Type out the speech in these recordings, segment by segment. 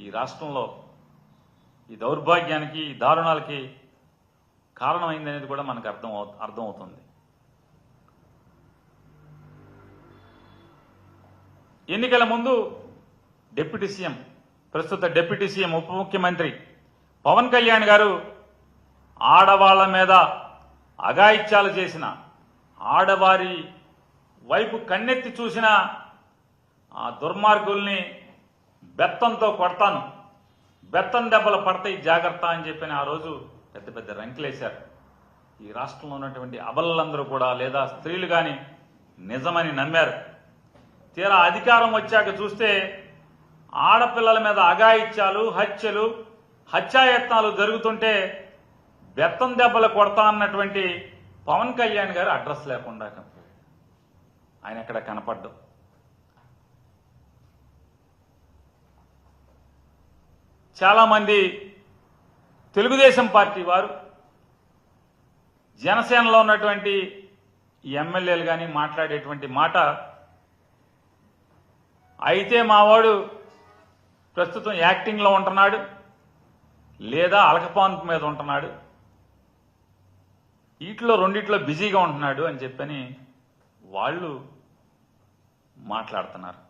ఈ రాష్ట్రంలో ఈ దౌర్భాగ్యానికి ఈ దారుణాలకి కారణమైందనేది కూడా మనకు అర్థమవుతుంది. ఎన్నికల ముందు డిప్యూటీ సీఎం, ప్రస్తుత డిప్యూటీ సీఎం ఉప ముఖ్యమంత్రి పవన్ కళ్యాణ్ గారు ఆడవాళ్ల మీద అఘాయిత్యాలు చేసిన, ఆడవారి వైపు కన్నెత్తి చూసిన ఆ దుర్మార్గుల్ని బెత్తంతో కొడతాను, బెత్తం దెబ్బలు పడతాయి జాగ్రత్త అని చెప్పిన ఆ రోజు పెద్ద పెద్ద రంకులేశారు. ఈ రాష్ట్రంలో ఉన్నటువంటి అబలలందరూ కూడా లేదా స్త్రీలు కానీ నిజమని నమ్మారు. తీరా అధికారం వచ్చాక చూస్తే ఆడపిల్లల మీద అఘాయిత్యాలు, హత్యలు, హత్యాయత్నాలు జరుగుతుంటే బెత్తం దెబ్బలు కొడతా అన్నటువంటి పవన్ కళ్యాణ్ గారు అడ్రస్ లేకుండా ఆయన ఎక్కడ కనపడ్డం. చాలామంది తెలుగుదేశం పార్టీ వారు, జనసేనలో ఉన్నటువంటి ఎమ్మెల్యేలు కానీ మాట్లాడేటువంటి మాట, అయితే మావాడు ప్రస్తుతం యాక్టింగ్లో ఉంటున్నాడు లేదా అలకపాన్పు మీద ఉంటున్నాడు, వీటిలో రెండిట్లో బిజీగా ఉంటున్నాడు అని చెప్పని వాళ్ళు మాట్లాడుతున్నారు.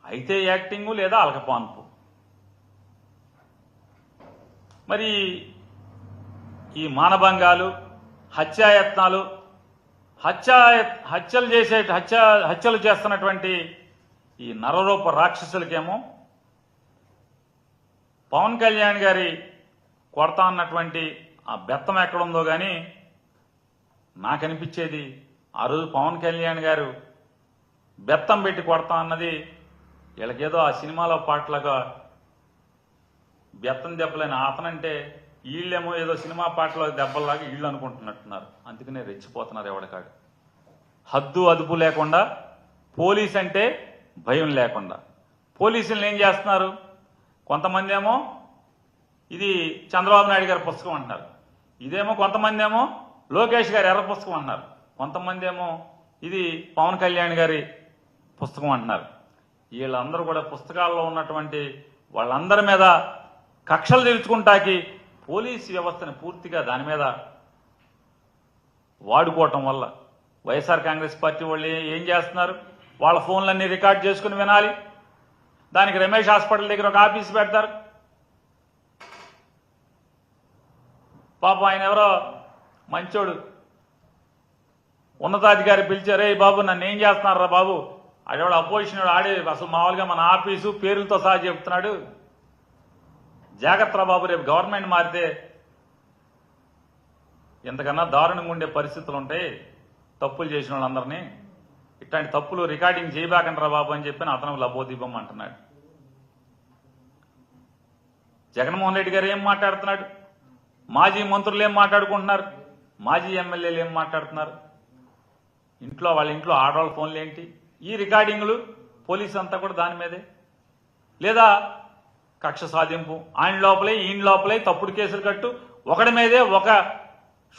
అయితే యాక్టింగు లేదా అలకపాన్పు. మరి ఈ మానభంగాలు, హత్యాయత్నాలు, హత్యలు చేస్తున్నటువంటి ఈ నరరూప రాక్షసులకేమో పవన్ కళ్యాణ్ గారి కొడతా అన్నటువంటి ఆ బెత్తం ఎక్కడుందో కానీ నాకు అనిపించేది ఆ రోజు పవన్ కళ్యాణ్ గారు బెత్తం పెట్టి కొడతా అన్నది వీళ్ళకేదో ఆ సినిమాలో పాటలుగా బెత్తం దెబ్బలైన అతనంటే వీళ్ళేమో ఏదో సినిమా పాటలో దెబ్బల్లాగా వీళ్ళు అనుకుంటున్నట్టున్నారు. అందుకనే రెచ్చిపోతున్నారు ఎవడికాడు. హద్దు అదుపు లేకుండా, పోలీస్ అంటే భయం లేకుండా పోలీసులను ఏం చేస్తున్నారు? కొంతమంది ఏమో ఇది చంద్రబాబు నాయుడు గారి పుస్తకం అంటున్నారు, ఇదేమో కొంతమంది ఏమో లోకేష్ గారి ఎర్ర పుస్తకం అంటున్నారు, కొంతమంది ఏమో ఇది పవన్ కళ్యాణ్ గారి పుస్తకం అంటున్నారు. వీళ్ళందరూ కూడా పుస్తకాల్లో ఉన్నటువంటి వాళ్ళందరి మీద కక్షలు తీర్చుకుంటాకి పోలీసు వ్యవస్థను పూర్తిగా దాని మీద వాడుకోవటం వల్ల వైఎస్ఆర్ కాంగ్రెస్ పార్టీ వాళ్ళు ఏం చేస్తున్నారు? వాళ్ళ ఫోన్లన్నీ రికార్డ్ చేసుకుని వినాలి. దానికి రమేష్ హాస్పిటల్ దగ్గర ఒక ఆఫీస్ పెడతారు. పాపం ఆయన ఎవరో మంచోడు ఉన్నతాధికారి పిలిచారే, బాబు నన్ను ఏం చేస్తున్నారా బాబు, ఆడేవాడు అపోజిషన్ ఆడే అసలు మామూలుగా మన ఆఫీసు పేర్లతో సహా చెప్తున్నాడు, జాగ్రత్త బాబు, రేపు గవర్నమెంట్ మారితే ఇంతకన్నా దారుణంగా ఉండే పరిస్థితులు ఉంటాయి, తప్పులు చేసిన వాళ్ళందరినీ ఇట్లాంటి తప్పులు రికార్డింగ్ చేయబాకంటారా బాబు అని చెప్పి అతను లబోదీపం అంటున్నాడు. జగన్మోహన్ రెడ్డి గారు ఏం మాట్లాడుతున్నాడు? మాజీ మంత్రులు ఏం మాట్లాడుకుంటున్నారు? మాజీ ఎమ్మెల్యేలు ఏం మాట్లాడుతున్నారు? వాళ్ళ ఇంట్లో ఆడవాళ్ళ ఫోన్లు ఏంటి? ఈ రికార్డింగ్లు పోలీసు అంతా కూడా దాని మీదే. లేదా కక్ష సాధింపు, ఆయన లోపలే ఈయన లోపలే తప్పుడు కేసులు కట్టు, ఒకటి మీదే ఒక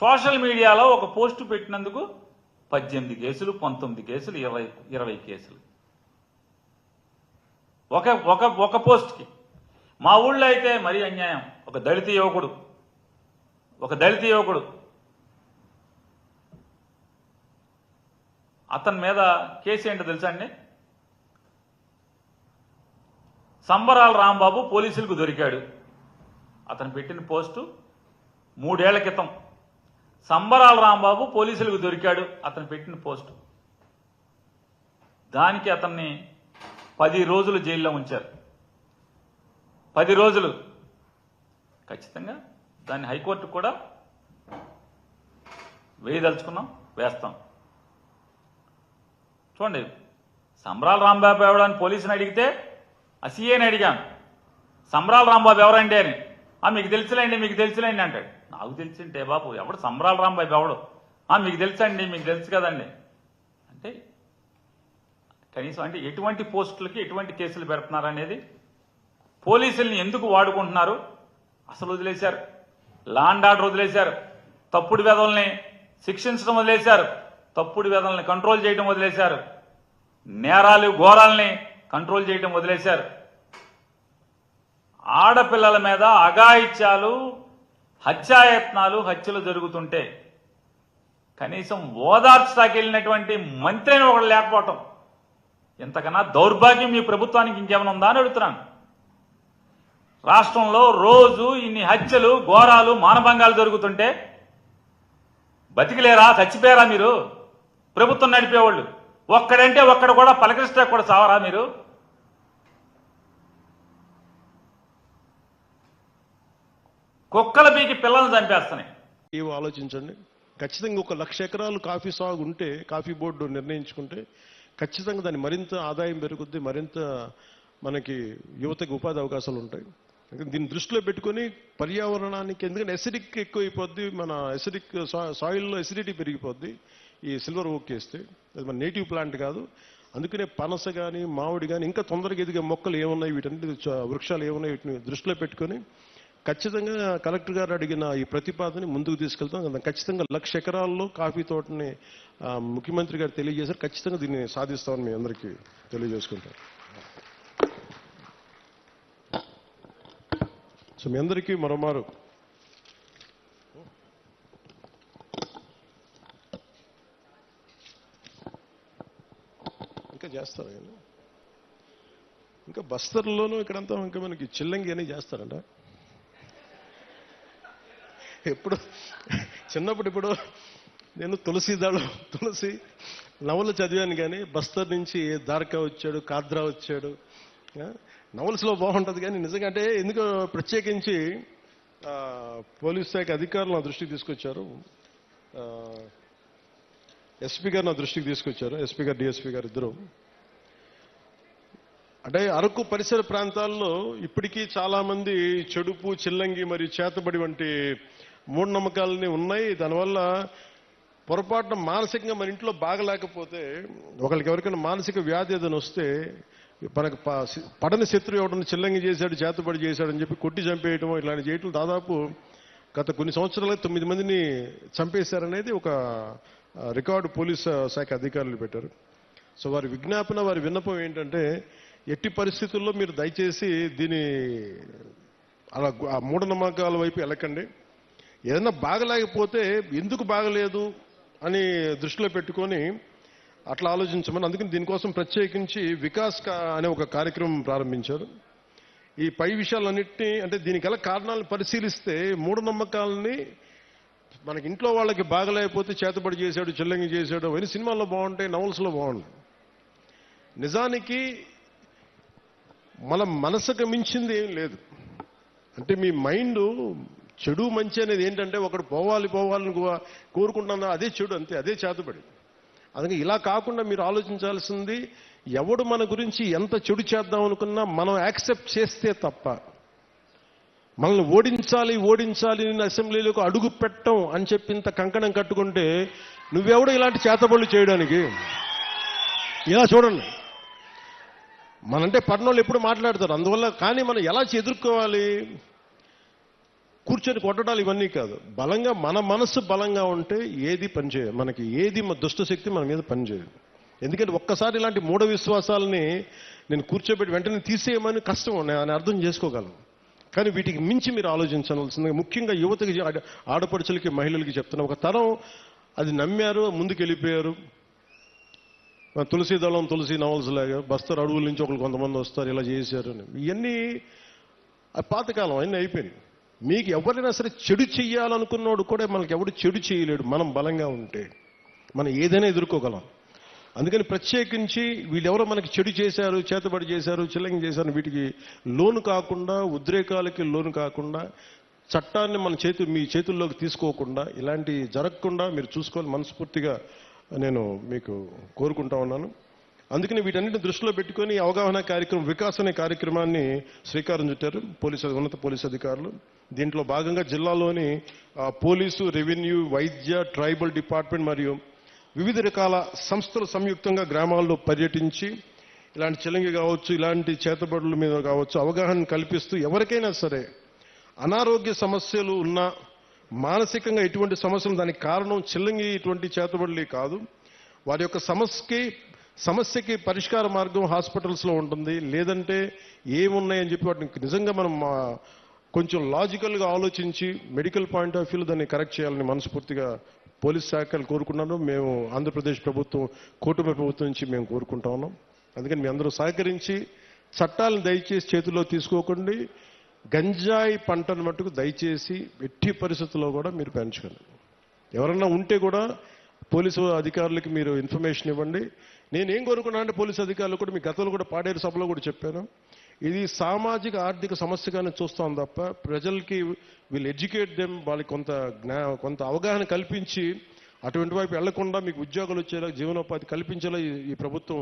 సోషల్ మీడియాలో ఒక పోస్టు పెట్టినందుకు 18 కేసులు, 19 కేసులు, 20 కేసులు ఒక పోస్ట్కి. మా ఊళ్ళో అయితే మరీ అన్యాయం. ఒక దళిత యువకుడు అతని మీద కేసు ఏంటో తెలుసా అండి? సంబరాల రాంబాబు పోలీసులకు దొరికాడు. అతను పెట్టిన పోస్టు 3 ఏళ్ల క్రితం. సంబరాల రాంబాబు పోలీసులకు దొరికాడు అతను పెట్టిన పోస్టు. దానికి అతన్ని 10 రోజులు జైల్లో ఉంచారు. 10 రోజులు. ఖచ్చితంగా దాన్ని హైకోర్టు కూడా వేయదలుచుకున్నాం, వేస్తాం. చూడండి, సంబరాల రాంబాబు ఎవడని పోలీసుని అడిగితే ఆ సీఏని అడిగాను, సంబరాల రాంబాబు ఎవరండి అని. మీకు తెలుసులేండి అంటాడు. నాకు తెలిసింటే బాబు ఎవడు సంబరాల రాంబాబు ఎవడు? మీకు తెలుసండి, మీకు తెలుసు కదండి అంటే కనీసం అంటే ఎటువంటి పోస్టులకి ఎటువంటి కేసులు పెడుతున్నారనేది, పోలీసుల్ని ఎందుకు వాడుకుంటున్నారు అసలు వదిలేశారు. లా అండ్ ఆర్డర్ వదిలేశారు, తప్పుడు వెధవల్ని శిక్షించడం వదిలేశారు, తప్పుడు వెధవల్ని కంట్రోల్ చేయడం వదిలేశారు, నేరాలు ఘోరాల్ని కంట్రోల్ చేయడం వదిలేశారు. ఆడపిల్లల మీద అఘాయిత్యాలు, హత్యాయత్నాలు, హత్యలు జరుగుతుంటే కనీసం ఓదార్చడానికి వెళ్ళినటువంటి మంత్రి అని ఒకడు లేకపోవటం, ఇంతకన్నా దౌర్భాగ్యం మీ ప్రభుత్వానికి ఇంకేమైనా ఉందా అని అడుగుతున్నాను. రాష్ట్రంలో రోజు ఇన్ని హత్యలు, ఘోరాలు, మానభంగాలు జరుగుతుంటే బతికిలేరా, చచ్చిపోయారా మీరు? ప్రభుత్వం నడిపేవాళ్ళు ఒక్కడంటే ఒక్కడ కూడా పలకరిస్తే కూడా చావరా మీరు? కుక్కల బీకి పిల్లల్ని చంపేస్తున్నాయి. ఏవో ఆలోచించండి. ఖచ్చితంగా 1,00,000 ఎకరాలు కాఫీ సాగు ఉంటే, కాఫీ బోర్డు నిర్ణయించుకుంటే ఖచ్చితంగా దాన్ని మరింత ఆదాయం పెరుగుద్ది, మరింత మనకి యువతకి ఉపాధి అవకాశాలు ఉంటాయి. దీన్ని దృష్టిలో పెట్టుకొని పర్యావరణానికి, ఎందుకంటే ఎసిడిక్ ఎక్కువైపోద్ది, మన ఎసిడిక్ సాయిల్లో ఎసిడిటీ పెరిగిపోద్ది ఈ సిల్వర్ ఓక్ వేస్తే. అది మన నేటివ్ ప్లాంట్ కాదు. అందుకనే పనస కానీ, మామిడి కానీ, ఇంకా తొందరగా ఎదిగే మొక్కలు ఏమున్నాయి, వీటన్నిటి వృక్షాలు ఏమున్నాయి, వీటిని దృష్టిలో పెట్టుకొని ఖచ్చితంగా కలెక్టర్ గారు అడిగిన ఈ ప్రతిపాదన ముందుకు తీసుకెళ్తాం. ఖచ్చితంగా 1,00,000 ఎకరాల్లో కాఫీ తోటని ముఖ్యమంత్రి గారు తెలియజేశారు. ఖచ్చితంగా దీన్ని సాధిస్తామని మీ అందరికీ తెలియజేసుకుంటాం. సో మీ అందరికీ మరోమారు ఇంకా చేస్తారు, ఇంకా బస్తర్లోనూ ఇక్కడంతా ఇంకా మనకి చిల్లంగి అని చేస్తారంట. ఎప్పుడు చిన్నప్పుడు ఇప్పుడు నేను తులసి నవలు చదివాను, కానీ బస్తర్ నుంచి దార్కా వచ్చాడు, కాద్రా వచ్చాడు. నవల్స్లో బాగుంటుంది, కానీ నిజంగా అంటే ఎందుకో ప్రత్యేకించి పోలీస్ శాఖ అధికారులు నా దృష్టికి తీసుకొచ్చారు, ఎస్పీ గారు నా దృష్టికి తీసుకొచ్చారు, ఎస్పీ గారు, డిఎస్పీ గారు ఇద్దరు. అంటే అరకు పరిసర ప్రాంతాల్లో ఇప్పటికీ చాలా మంది చెడుపు, చిల్లంగి మరియు చేతబడి వంటి మూఢనమ్మకాలని ఉన్నాయి. దానివల్ల పొరపాటున మానసికంగా మన ఇంట్లో బాగలేకపోతే, ఒకరికి ఎవరికైనా మానసిక వ్యాధి ఏదైనా వస్తే, మనకు పడని శత్రువు ఎవడన్నా చిల్లంగి చేశాడు, చేతబడి చేశాడు అని చెప్పి కొట్టి చంపేయటం, ఇలాంటి చేయటం దాదాపు గత కొన్ని సంవత్సరాలుగా 9 మందిని చంపేశారనేది ఒక రికార్డు పోలీస్ శాఖ అధికారులు పెట్టారు. సో వారి విజ్ఞాపన, వారి విన్నపం ఏంటంటే, ఎట్టి పరిస్థితుల్లో మీరు దయచేసి దీని అలా మూఢనమ్మకాల వైపు వెళ్ళకండి. ఏదైనా బాగలేకపోతే ఎందుకు బాగలేదు అని దృష్టిలో పెట్టుకొని అట్లా ఆలోచించమని, అందుకని దీనికోసం ప్రత్యేకించి వికాస్ అనే ఒక కార్యక్రమం ప్రారంభించారు. ఈ పై విషయాలన్నింటినీ, అంటే దీనికి గల కారణాలను పరిశీలిస్తే మూఢనమ్మకాలని, మనకి ఇంట్లో వాళ్ళకి బాగలేకపోతే చేతబడి చేశాడు, చిల్లంగి చేశాడు అవన్నీ సినిమాల్లో బాగుంటాయి, నవల్స్లో బాగుంటాయి. నిజానికి మన మనసుకు మించింది ఏం లేదు. అంటే మీ మైండ్ చెడు మంచి అనేది ఏంటంటే, ఒకడు పోవాలని కోరుకుంటున్నా అదే చెడు, అంతే, అదే చేతబడి. అందుకే ఇలా కాకుండా మీరు ఆలోచించాల్సింది, ఎవడు మన గురించి ఎంత చెడు చేద్దాం అనుకున్నా మనం యాక్సెప్ట్ చేస్తే తప్ప, మనల్ని ఓడించాలి నేను అసెంబ్లీలోకి అడుగు పెట్టం అని చెప్పి ఇంత కంకణం కట్టుకుంటే నువ్వెవడు ఇలాంటి చేతబడులు చేయడానికి? ఇలా చూడండి, మనంటే పట్టణంలో ఎప్పుడు మాట్లాడతారు, అందువల్ల. కానీ మనం ఎలా ఎదుర్కోవాలి? కూర్చొని కొట్టడాలు ఇవన్నీ కాదు. బలంగా, మన మనస్సు బలంగా ఉంటే ఏది పనిచేయదు, మనకి ఏది దుష్టశక్తి మన మీద పనిచేయదు. ఎందుకంటే ఒక్కసారి ఇలాంటి మూఢ విశ్వాసాలని నేను కూర్చోబెట్టి వెంటనే తీసేయమని కష్టం, నేను అర్థం చేసుకోగలను. కానీ వీటికి మించి మీరు ఆలోచించాల్సిందిగా, ముఖ్యంగా యువతకి, ఆడపడుచులకి, మహిళలకి చెప్తున్నా. ఒక తరం అది నమ్మారు, ముందుకు వెళ్ళిపోయారు. తులసి నవల్స్ లాగా బస్తర్ అడవుల నుంచి ఒకరు కొంతమంది వస్తారు, ఇలా చేశారు. ఇవన్నీ పాతకాలం, అన్నీ అయిపోయింది. మీకు ఎవరైనా సరే చెడు చెయ్యాలనుకున్నవాడు కూడా మనకి ఎవడు చెడు చేయలేడు, మనం బలంగా ఉంటే మనం ఏదైనా ఎదుర్కోగలం. అందుకని ప్రత్యేకించి వీళ్ళెవరో మనకి చెడు చేశారు, చేతబడి చేశారు, చిల్లంగి చేశారు, వీటికి లోను కాకుండా, ఉద్రేకాలకి లోను కాకుండా, చట్టాన్ని మీ చేతుల్లోకి తీసుకోకుండా, ఇలాంటి జరగకుండా మీరు చూసుకోవాలి మనస్ఫూర్తిగా నేను మీకు కోరుకుంటా ఉన్నాను. అందుకని వీటన్నిటిని దృష్టిలో పెట్టుకొని అవగాహన కార్యక్రమం, వికాస్ అనే కార్యక్రమాన్ని శ్రీకారం చుట్టారు ఉన్నత పోలీసు అధికారులు. దీంట్లో భాగంగా జిల్లాలోని పోలీసు, రెవెన్యూ, వైద్య, ట్రైబల్ డిపార్ట్మెంట్ మరియు వివిధ రకాల సంస్థలు సంయుక్తంగా గ్రామాల్లో పర్యటించి ఇలాంటి చిల్లంగి కావచ్చు, ఇలాంటి చేతబడుల మీద కావచ్చు అవగాహన కల్పిస్తూ, ఎవరికైనా సరే అనారోగ్య సమస్యలు ఉన్నా, మానసికంగా ఎటువంటి సమస్యలు, దానికి కారణం చిల్లంగి ఇటువంటి చేతబడులే కాదు, వారి యొక్క సమస్యకి సమస్యకి పరిష్కార మార్గం హాస్పిటల్స్లో ఉంటుంది, లేదంటే ఏమున్నాయని చెప్పి వాటిని నిజంగా మనం కొంచెం లాజికల్గా ఆలోచించి మెడికల్ పాయింట్ ఆఫ్ వ్యూలో దాన్ని కరెక్ట్ చేయాలని మనస్ఫూర్తిగా పోలీస్ శాఖలు కోరుకున్నాను. మేము ఆంధ్రప్రదేశ్ ప్రభుత్వం, కూటమి ప్రభుత్వం నుంచి మేము కోరుకుంటా ఉన్నాం. అందుకని మీ అందరూ సహకరించి చట్టాలను దయచేసి చేతుల్లో తీసుకోకండి. గంజాయి పంటను మట్టుకు దయచేసి ఎట్టి పరిస్థితుల్లో కూడా మీరు పెంచుకోండి. ఎవరన్నా ఉంటే కూడా పోలీసు అధికారులకి మీరు ఇన్ఫర్మేషన్ ఇవ్వండి. నేనేం కోరుకున్నా అంటే పోలీసు అధికారులు కూడా మీ గతంలో కూడా పాడేరు సభలో కూడా చెప్పాను, ఇది సామాజిక ఆర్థిక సమస్యగానే చూస్తాం తప్ప ప్రజలకి వీళ్ళు ఎడ్యుకేట్ దెమ్, వాళ్ళకి కొంత అవగాహన కల్పించి అటువంటి వైపు వెళ్లకుండా మీకు ఉద్యోగాలు వచ్చేలా, జీవనోపాధి కల్పించేలా ఈ ప్రభుత్వం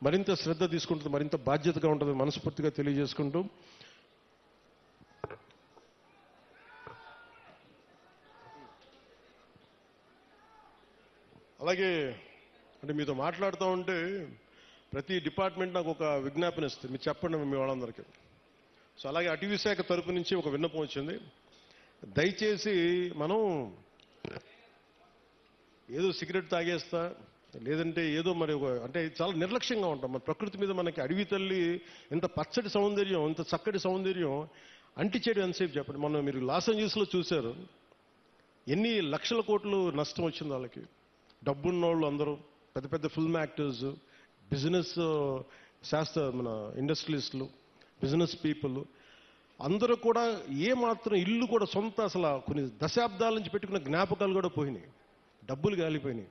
మరింత శ్రద్ధ తీసుకుంటుంది, మరింత బాధ్యతగా ఉంటుంది మనస్ఫూర్తిగా తెలియజేసుకుంటూ, అలాగే అంటే మీతో మాట్లాడుతూ ఉంటే ప్రతి డిపార్ట్మెంట్ నాకు ఒక విజ్ఞాపన ఇస్తుంది, మీరు చెప్పండి మీ వాళ్ళందరికీ. సో అలాగే అటవీ శాఖ తరపు నుంచి ఒక విన్నపం వచ్చింది. దయచేసి మనం ఏదో సిగరెట్ తాగేస్తా, లేదంటే ఏదో మరి అంటే చాలా నిర్లక్ష్యంగా ఉంటాం. మన ప్రకృతి మీద మనకి అడవి తల్లి ఎంత పచ్చటి సౌందర్యం, ఎంత చక్కటి సౌందర్యం అంటిచేయడం ఎంతసేపు చెప్పండి. మనం మీరు లాస్ ఏంజల్స్లో చూశారు ఎన్ని లక్షల కోట్లు నష్టం వచ్చింది వాళ్ళకి. డబ్బున్న వాళ్ళు అందరూ పెద్ద పెద్ద ఫిల్మ్ యాక్టర్స్, బిజినెస్ మన ఇండస్ట్రియలిస్టులు, బిజినెస్ పీపుల్ అందరూ కూడా ఏమాత్రం ఇల్లు కూడా సొంత అసలు కొన్ని దశాబ్దాల నుంచి పెట్టుకున్న జ్ఞాపకాలు కూడా పోయినాయి, డబ్బులు గాలిపోయినాయి.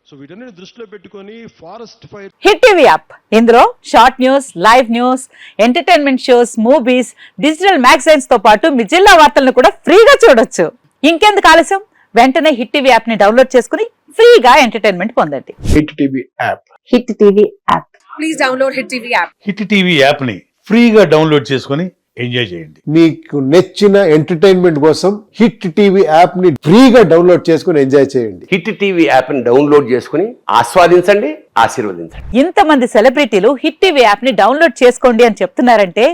సో వీటన్నిటిని దృష్టిలో పెట్టుకొని forest fire. Hit TV app, ఇందులో short news, live news, entertainment shows, movies, digital magazines తో పాటు మీ జిల్లా వార్తలను కూడా ఫ్రీగా చూడొచ్చు. ఇంకెందుకు ఆలస్యం, వెంటనే హిట్ టీవీ యాప్ ని డౌన్లోడ్ చేసుకుని ఫ్రీగా ఎంటర్టైన్మెంట్ పొందండి. Hit TV app. Hit TV app. Please download hit TV app. Hit TV app ని ఫ్రీగా డౌన్లోడ్ చేసుకొని ఎంజాయ్ చేయండి. మీకు నచ్చిన ఎంటర్టైన్మెంట్ కోసం హిట్ టీవీ యాప్ ని ఫ్రీగా డౌన్లోడ్ చేసుకొని ఎంజాయ్ చేయండి. హిట్ టీవీ యాప్ ని డౌన్లోడ్ చేసుకుని ఆస్వాదించండి, ఆశీర్వదించండి. ఇంతమంది సెలబ్రిటీలు హిట్ టీవీ యాప్ ని డౌన్లోడ్ చేసుకోండి అని చెప్తున్నారంటే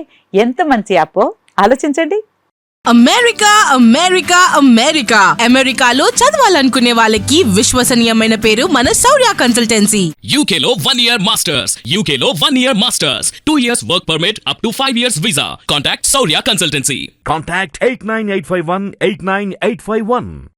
ఎంత మంచి యాప్ ఆలోచించండి. అమెరికా అమెరికా అమెరికా అమెరికాలో చదవాలనుకునే వాళ్ళకి విశ్వసనీయమైన పేరు మన శౌర్య కన్సల్టెన్సీ. UK లో 1 year masters. UK లో 1 year masters. 2 years work permit up to 5 years visa. Contact Saurya Consultancy. Contact 89851 89851.